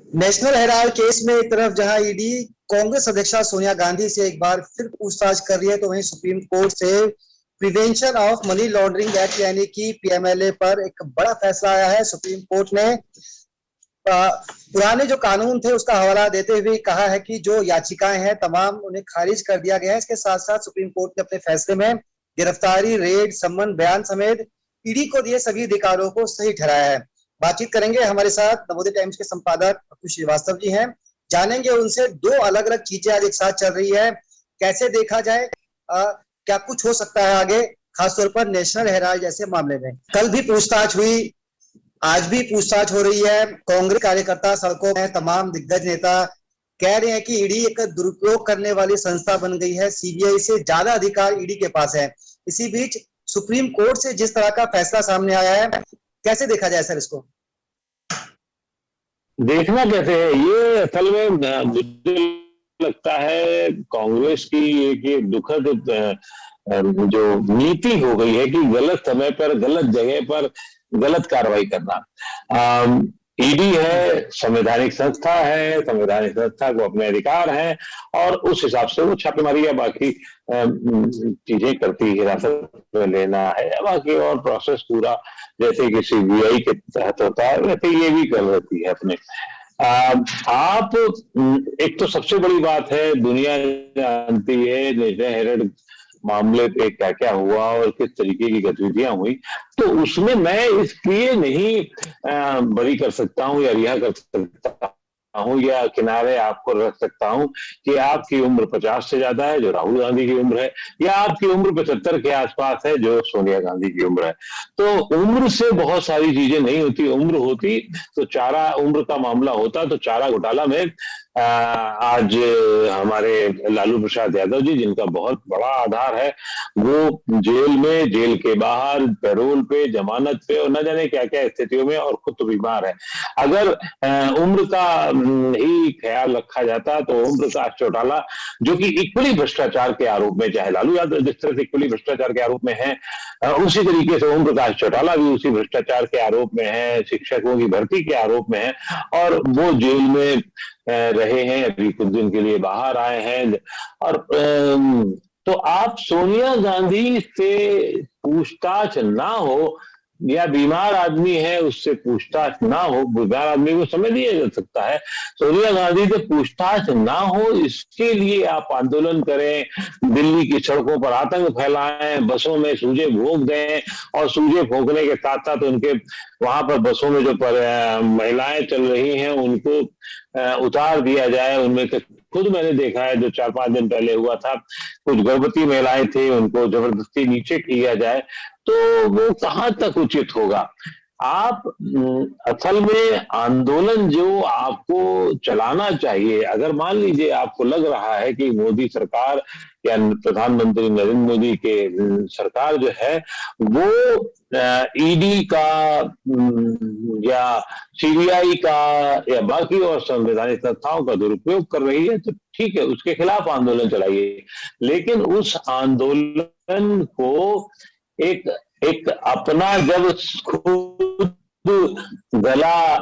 National Herald case में एक तरफ जहां ईडी कांग्रेस अध्यक्षा सोनिया गांधी से एक बार फिर पूछताछ कर रही है, तो वहीं सुप्रीम कोर्ट से prevention of money laundering act यानी कि पीएमएलए पर एक बड़ा फैसला आया है। सुप्रीम कोर्ट ने पुराने जो कानून थे उसका हवाला देते हुए कहा है कि जो याचिकाएं हैं तमाम उन्हें खारिज कर दिया गया है। इसके साथ साथ सुप्रीम कोर्ट ने अपने फैसले में गिरफ्तारी, रेड, सम्मन, बयान समेत ईडी को दिए सभी अधिकारों को सही ठहराया है। बातचीत करेंगे, हमारे साथ नवोदय टाइम्स के संपादक अकुश श्रीवास्तव जी हैं। जानेंगे उनसे दो अलग अलग चीजें आज एक साथ चल रही है, कैसे देखा जाए, क्या कुछ हो सकता है आगे, खासतौर पर नेशनल हेराल्ड जैसे मामले में। कल भी पूछताछ हुई, आज भी पूछताछ हो रही है। कांग्रेस कार्यकर्ता सड़कों में, तमाम दिग्गज नेता कह रहे हैं कि ईडी एक दुरुपयोग करने वाली संस्था बन गई है, सीबीआई से ज्यादा अधिकार ईडी के पास है। इसी बीच सुप्रीम कोर्ट से जिस तरह का फैसला सामने आया है, कैसे देखा जाए सर इसको? देखना कैसे है ये असल में मुझे लगता है कांग्रेस की एक दुखद जो नीति हो गई है कि गलत समय पर, गलत जगह पर गलत कार्रवाई करना। ईडी है, संवैधानिक संस्था है, संवैधानिक संस्था को अपने अधिकार हैं और उस हिसाब से वो छापेमारी या बाकी चीजें करती, हिरासत में लेना है या बाकी और प्रोसेस पूरा जैसे कि सीबीआई के तहत होता है वैसे ये भी कर लेती है अपने। आप एक तो सबसे बड़ी बात है, दुनिया जानती है नेशनल हेराल्ड मामले पे क्या क्या हुआ और किस तरीके की गतिविधियां हुई, तो उसमें मैं इसलिए नहीं बरी कर सकता हूं या रिहा कर सकता हूं या किनारे आपको रख सकता हूं कि आपकी उम्र 50 से ज्यादा है जो राहुल गांधी की उम्र है, या आपकी उम्र 75 के आसपास है जो सोनिया गांधी की उम्र है। तो उम्र से बहुत सारी चीजें नहीं होती। उम्र होती तो चारा उम्र का मामला होता तो चारा घोटाला में आज हमारे लालू प्रसाद यादव जी, जिनका बहुत बड़ा आधार है, वो जेल में, जेल के बाहर, पैरोल पे, जमानत पे और न जाने क्या क्या स्थितियों में, और खुद तो बीमार है। अगर उम्र का ही ख्याल रखा जाता तो ओम प्रकाश चौटाला, जो कि इक्वली भ्रष्टाचार के आरोप में, चाहे लालू यादव जिस तरह से इक्वली भ्रष्टाचार के आरोप में है, उसी तरीके से ओम प्रकाश चौटाला भी उसी भ्रष्टाचार के आरोप में है, शिक्षकों की भर्ती के आरोप में है और वो जेल में रहे हैं, अभी कुछ दिन के लिए बाहर आए हैं। और तो आप सोनिया गांधी से पूछताछ ना हो या बीमार आदमी है उससे पूछताछ ना हो, बीमार आदमी को समझ लिया जा सकता है, सोनिया गांधी से पूछताछ ना हो, इसके लिए आप आंदोलन करें, दिल्ली की सड़कों पर आतंक फैलाएं, बसों में सूजे भोंक दें और सूजे भोंकने के साथ साथ उनके वहां पर बसों में जो महिलाएं चल रही हैं उनको उतार दिया जाए। उनमें से खुद मैंने देखा है, जो 4-5 दिन पहले हुआ था, कुछ गर्भवती महिलाएं थी, उनको जबरदस्ती नीचे किया जाए, तो वो कहां तक उचित होगा? आप असल में आंदोलन जो आपको चलाना चाहिए, अगर मान लीजिए आपको लग रहा है कि मोदी सरकार या प्रधानमंत्री नरेंद्र मोदी के सरकार जो है वो ईडी का या सीबीआई का या बाकी और संवैधानिक संस्थाओं का दुरुपयोग कर रही है, तो ठीक है, उसके खिलाफ आंदोलन चलाइए, लेकिन उस आंदोलन को एक अपना जब खुद गला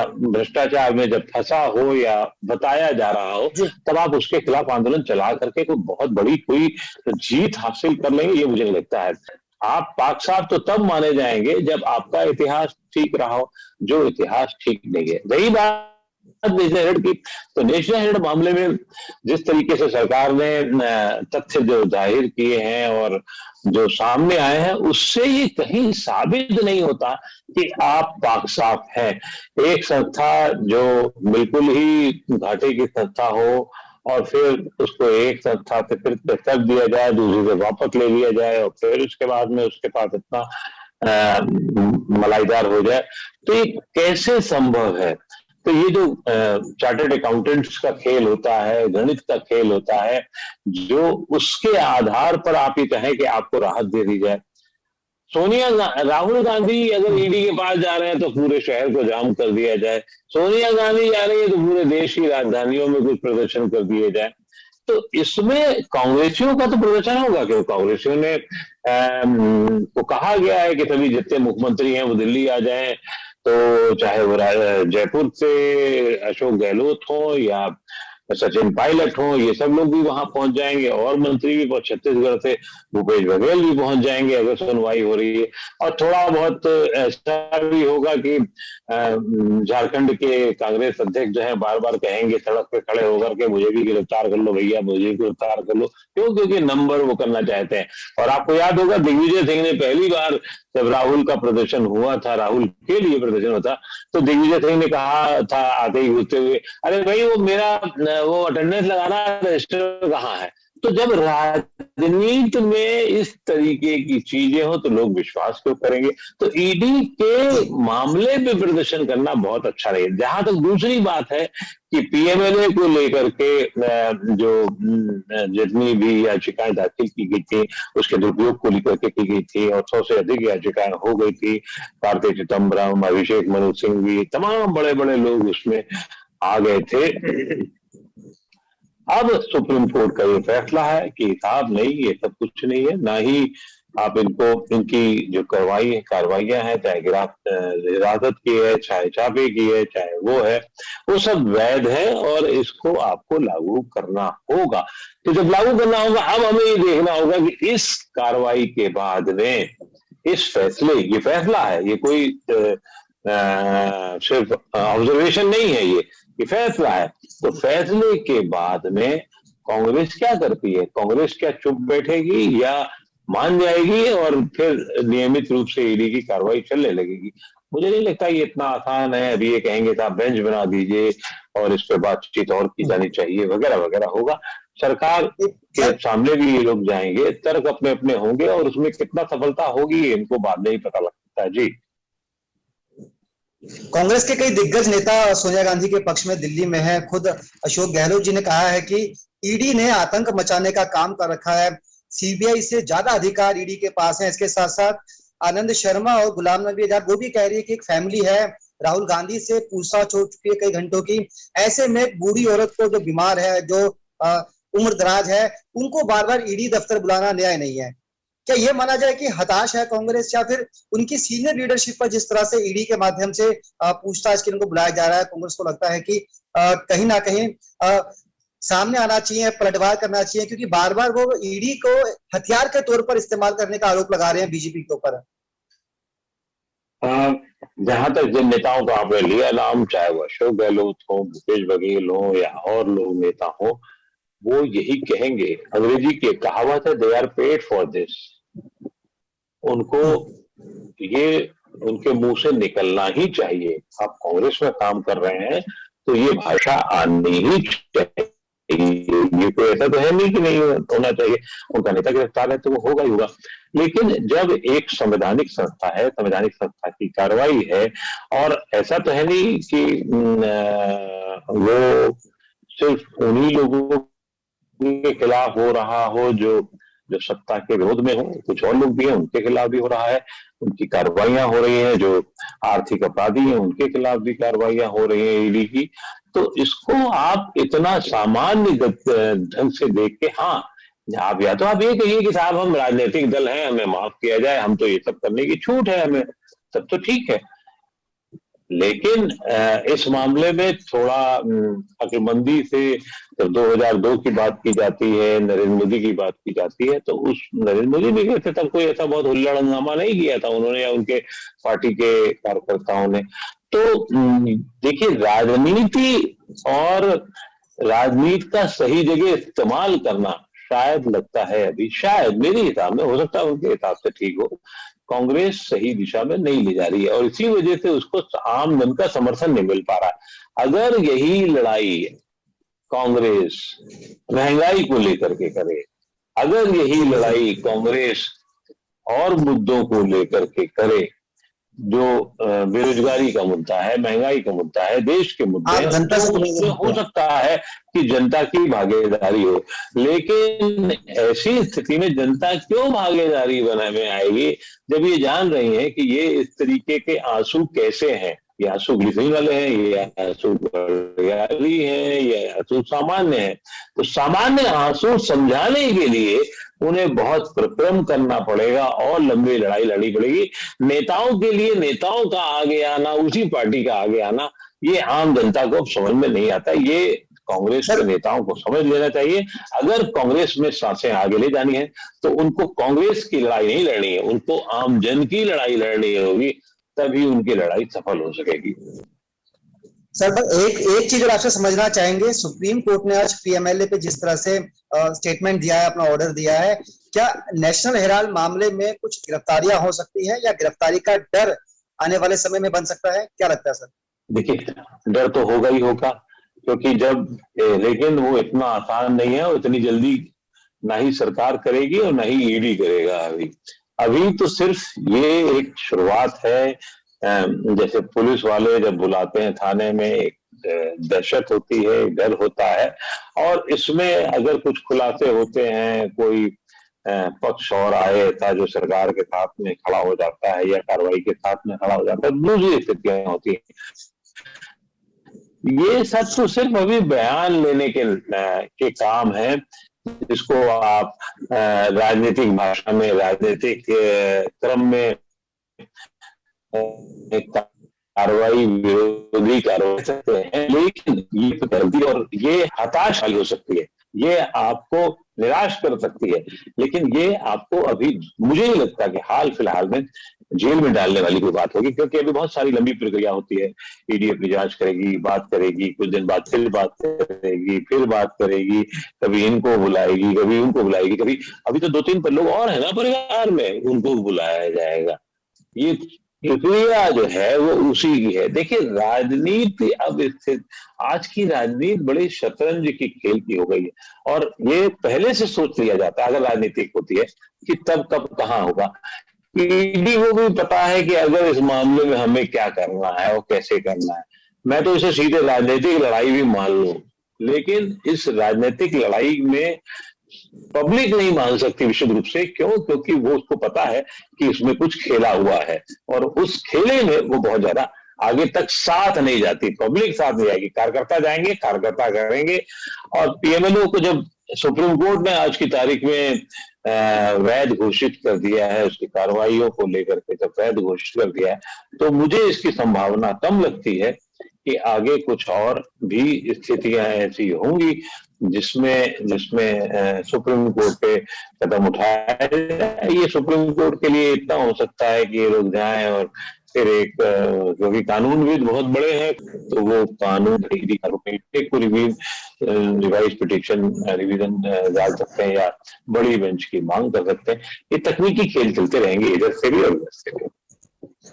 भ्रष्टाचार में जब फंसा हो या बताया जा रहा हो, तब आप उसके खिलाफ आंदोलन चला करके कोई बहुत बड़ी कोई जीत हासिल कर लेंगे, ये मुझे नहीं लगता है। आप पाक साहब तो तब माने जाएंगे जब आपका इतिहास ठीक रहा हो, जो इतिहास ठीक नहीं है। रही बात नेशनल हेराल्ड की, तो नेशनल हेराल्ड मामले में जिस तरीके से सरकार ने तथ्य जो जाहिर किए हैं और जो सामने आए हैं, उससे ये कहीं साबित नहीं होता कि आप पाक साफ हैं। एक संस्था जो बिल्कुल ही घाटे की संस्था हो और फिर उसको एक संस्था से फिर कर दिया जाए, दूसरी से वापस ले लिया जाए और फिर उसके बाद में उसके पास इतना मलाईदार हो जाए, तो ये कैसे संभव है? तो ये जो चार्टर्ड अकाउंटेंट्स का खेल होता है, गणित का खेल होता है, जो उसके आधार पर आप ये कहें कि आपको राहत दे दी जाए। राहुल गांधी अगर ईडी के पास जा रहे हैं तो पूरे शहर को जाम कर दिया जाए, सोनिया गांधी जा रही है तो पूरे देश की राजधानियों में कुछ प्रदर्शन कर दिए जाए, तो इसमें कांग्रेसियों का तो प्रदर्शन होगा, क्योंकि कांग्रेसियों ने को कहा गया है कि सभी जितने मुख्यमंत्री हैं वो दिल्ली आ जाएं, तो चाहे वो जयपुर से अशोक गहलोत हो या सचिन पायलट हो, ये सब लोग भी वहां पहुंच जाएंगे और मंत्री भी छत्तीसगढ़ से भूपेश बघेल भी पहुंच जाएंगे अगर सुनवाई हो रही है। और थोड़ा बहुत ऐसा भी होगा कि झारखंड के कांग्रेस अध्यक्ष जो है बार बार कहेंगे सड़क पे खड़े होकर के मुझे भी गिरफ्तार कर लो भैया, मुझे भी गिरफ्तार कर लो। क्यों? क्योंकि नंबर वो करना चाहते हैं। और आपको याद होगा दिग्विजय सिंह ने पहली बार जब राहुल का प्रदर्शन हुआ था, राहुल के लिए प्रदर्शन हुआ था, तो दिग्विजय सिंह ने कहा था आते ही घुसते हुए, अरे भाई वो मेरा वो अटेंडेंस लगाना रजिस्टर कहाँ है? तो जब राजनीति में इस तरीके की चीजें हो तो लोग विश्वास क्यों करेंगे? तो ईडी के मामले पे प्रदर्शन करना बहुत अच्छा रहेगा। जहां तक दूसरी बात है कि पीएमएलए को लेकर के जो जितनी भी याचिकाएं दाखिल की गई थी उसके दुरुपयोग को लेकर के की गई थी और 100 से अधिक याचिकाएं हो गई थी। कार्ति चिदम्बरम, अभिषेक मनु सिंघवी, तमाम बड़े बड़े लोग उसमें आ गए थे। अब सुप्रीम कोर्ट का ये फैसला है कि साहब नहीं, ये सब कुछ नहीं है, ना ही आप इनको इनकी जो कार्रवाइयां हैं, चाहे हिरासत की है, चाहे छापे की है, चाहे वो है, वो सब वैध है और इसको आपको लागू करना होगा। तो जब लागू करना होगा अब हमें ये देखना होगा कि इस कार्रवाई के बाद में इस फैसले, ये फैसला है, ये कोई सिर्फ ऑब्जर्वेशन नहीं है, ये फैसला है। तो फैसले के बाद में कांग्रेस क्या करती है? कांग्रेस क्या चुप बैठेगी या मान जाएगी और फिर नियमित रूप से ईडी की कार्रवाई चलने लगेगी? मुझे नहीं लगता ये इतना आसान है। अभी ये कहेंगे साहब बेंच बना दीजिए और इस पर बातचीत और की जानी चाहिए वगैरह वगैरह होगा। सरकार के सामने भी ये लोग जाएंगे, तर्क अपने अपने होंगे और उसमें कितना सफलता होगी इनको बाद में ही पता लगता है। जी, कांग्रेस के कई दिग्गज नेता सोनिया गांधी के पक्ष में दिल्ली में है। खुद अशोक गहलोत जी ने कहा है कि ईडी ने आतंक मचाने का काम कर रखा है, सीबीआई से ज्यादा अधिकार ईडी के पास है। इसके साथ साथ आनंद शर्मा और गुलाम नबी आजाद वो भी कह रही है कि एक फैमिली है, राहुल गांधी से पूछताछ हो चुकी है कई घंटों की। ऐसे में एक बूढ़ी औरत को जो बीमार है, जो उम्र दराज है, उनको बार बार ईडी दफ्तर बुलाना न्याय नहीं है। क्या ये माना जाए कि हताश है कांग्रेस या फिर उनकी सीनियर लीडरशिप पर जिस तरह से ईडी के माध्यम से पूछताछ के लिए उनको बुलाया जा रहा है, कांग्रेस को लगता है कि कहीं ना कहीं सामने आना चाहिए, पलटवार करना चाहिए, क्योंकि बार बार वो ईडी को हथियार के तौर पर इस्तेमाल करने का आरोप लगा रहे हैं बीजेपी के ऊपर। जहां तक जिन नेताओं का आपने लिया नाम, चाहे वो अशोक गहलोत हो, भूपेश बघेल हो या और लोग नेता हो, वो यही कहेंगे। अंग्रेजी की कहावत है, they are paid for this. उनको ये उनके मुंह से निकलना ही चाहिए। आप कांग्रेस में काम कर रहे हैं तो ये भाषा आनी ही चाहिए। ये कोई ऐसा तो है नहीं कि नहीं होना चाहिए। उनका नेता गिरफ्तार है तो वो होगा ही होगा। लेकिन जब एक संवैधानिक संस्था है, संवैधानिक संस्था की कार्रवाई है, और ऐसा तो है नहीं कि वो सिर्फ उन्हीं लोगों के खिलाफ हो रहा हो जो जो सत्ता के विरोध में हो, कुछ और लोग भी हैं उनके खिलाफ भी हो रहा है, उनकी कार्रवाइयां हो रही हैं। जो आर्थिक अपराधी हैं उनके खिलाफ भी कार्रवाइयां हो रही हैं ईडी की। तो इसको आप इतना सामान्य ढंग से देख के, हाँ, आप या तो आप ये कहिए कि साहब हम राजनीतिक दल हैं, हमें माफ किया जाए, हम तो ये सब करने की छूट है हमें, तब तो ठीक है। लेकिन इस मामले में थोड़ा अक्लमंदी से जब 2002 की बात की जाती है, नरेंद्र मोदी की बात की जाती है, तो उस नरेंद्र मोदी भी कहते तब कोई ऐसा बहुत हुल्लड़ हंगामा नहीं किया था उन्होंने या उनके पार्टी के कार्यकर्ताओं ने। तो देखिए, राजनीति और राजनीति का सही जगह इस्तेमाल करना शायद लगता है अभी, शायद मेरे हिसाब में, हो सकता है उनके हिसाब से ठीक हो, कांग्रेस सही दिशा में नहीं ले जा रही है और इसी वजह से उसको आम जन का समर्थन नहीं मिल पा रहा। अगर यही लड़ाई कांग्रेस महंगाई को लेकर के करे, अगर यही लड़ाई कांग्रेस और मुद्दों को लेकर के करे, जो बेरोजगारी का मुद्दा है, महंगाई का मुद्दा है, देश के मुद्दे हैं, तो हो सकता है कि जनता की भागीदारी हो। लेकिन ऐसी स्थिति में जनता क्यों भागीदारी बनाने आएगी जब ये जान रही है कि ये इस तरीके के आंसू कैसे हैं? ये आंसू ग्लिसरीन वाले हैं, ये आंसू बढ़ियारी हैं, ये आंसू सामान्य है। तो सामान्य आंसू समझाने के लिए उन्हें बहुत परिश्रम करना पड़ेगा और लंबी लड़ाई लड़नी पड़ेगी। नेताओं के लिए नेताओं का आगे आना, उसी पार्टी का आगे आना, ये आम जनता को समझ में नहीं आता। ये कांग्रेस के सर नेताओं को समझ लेना चाहिए। अगर कांग्रेस में सांसें आगे ले जानी है तो उनको कांग्रेस की लड़ाई नहीं लड़नी है, उनको आम जन की लड़ाई लड़नी होगी, तभी उनकी लड़ाई सफल हो सकेगी। सर एक एक चीज और आपसे समझना चाहेंगे, सुप्रीम कोर्ट ने आज पीएमएलए पे जिस तरह से स्टेटमेंट दिया है, अपना ऑर्डर दिया है, क्या नेशनल हेराल्ड मामले में कुछ गिरफ्तारियां हो सकती है या गिरफ्तारी का डर आने वाले समय में बन सकता है? क्या लगता है सर? देखिए, डर तो होगा ही होगा, क्योंकि लेकिन वो इतना आसान नहीं है और इतनी जल्दी ना ही सरकार करेगी और ना ही ईडी करेगा। अभी अभी तो सिर्फ ये एक शुरुआत है। जैसे पुलिस वाले जब बुलाते हैं थाने में, एक दहशत होती है, डर होता है, और इसमें अगर कुछ खुलासे होते हैं, कोई पक्ष और आए था जो सरकार के साथ में खड़ा हो जाता है या कार्रवाई के साथ में खड़ा हो जाता है, दूसरी स्थितियां होती है। ये सब तो सिर्फ अभी बयान लेने के काम है, जिसको आप राजनीतिक भाषा में, राजनीतिक क्रम में कार्रवाई, विरोधी कार्रवाई सकते हैं। लेकिन ये गलती और ये हताश हो सकती है, ये आपको निराश कर सकती है, लेकिन ये आपको अभी मुझे नहीं लगता कि हाल फिलहाल में जेल में डालने वाली कोई बात होगी, क्योंकि अभी बहुत सारी लंबी प्रक्रिया होती है। ईडी अपनी जांच करेगी, बात करेगी, कुछ दिन बाद फिर बात करेगी, फिर बात करेगी, कभी इनको बुलाएगी, कभी उनको बुलाएगी, कभी अभी तो 2-3 लोग और है ना परिवार में, उनको बुलाया जाएगा। ये प्रक्रिया जो है वो उसी की है। देखिए, राजनीति अब स्थित, आज की राजनीति बड़ी शतरंज की खेल की हो गई है, और ये पहले से सोच लिया जाता है अगर राजनीतिक होती है कि तब कब कहां होगा। ईडी को भी पता है कि अगर इस मामले में हमें क्या करना है और कैसे करना है। मैं तो इसे सीधे राजनीतिक लड़ाई भी मान लूं, लेकिन इस राजनीतिक लड़ाई में पब्लिक नहीं मान सकती विशुद्ध रूप से। क्यों? क्योंकि वो उसको पता है कि इसमें कुछ खेला हुआ है, और उस खेले में वो बहुत ज्यादा आगे तक साथ नहीं जाती, पब्लिक साथ नहीं जाएगी, कार्यकर्ता जाएंगे, कार्यकर्ता करेंगे। और पीएमएलए को जब सुप्रीम कोर्ट ने आज की तारीख में वैध घोषित कर दिया है, उसकी कार्रवाइयों को लेकर के जब वैध घोषित कर दिया है, तो मुझे इसकी संभावना कम लगती है कि आगे कुछ और भी स्थितियां ऐसी होंगी जिसमें सुप्रीम कोर्ट पे कदम उठाया जाए। ये सुप्रीम कोर्ट के लिए इतना हो सकता है कि ये लोग जाएं और फिर एक, क्योंकि कानूनविद बहुत बड़े हैं, तो वो कानून को रिवाइज पिटिशन रिवीजन डाल सकते हैं या बड़ी बेंच की मांग कर सकते हैं। ये तकनीकी खेल चलते रहेंगे इधर से भी और उधर से भी।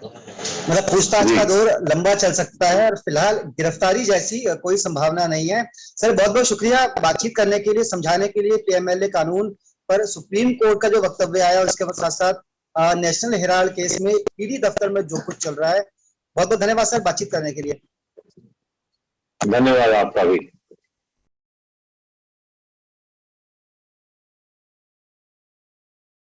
मतलब पूछताछ का दौर लंबा चल सकता है, और फिलहाल गिरफ्तारी जैसी कोई संभावना नहीं है। सर बहुत बहुत शुक्रिया बातचीत करने के लिए, समझाने के लिए। पीएमएलए कानून पर सुप्रीम कोर्ट का जो वक्तव्य आया, उसके साथ साथ नेशनल हेराल्ड केस में ईडी दफ्तर में जो कुछ चल रहा है, बहुत बहुत धन्यवाद सर बातचीत करने के लिए। धन्यवाद आपका भी।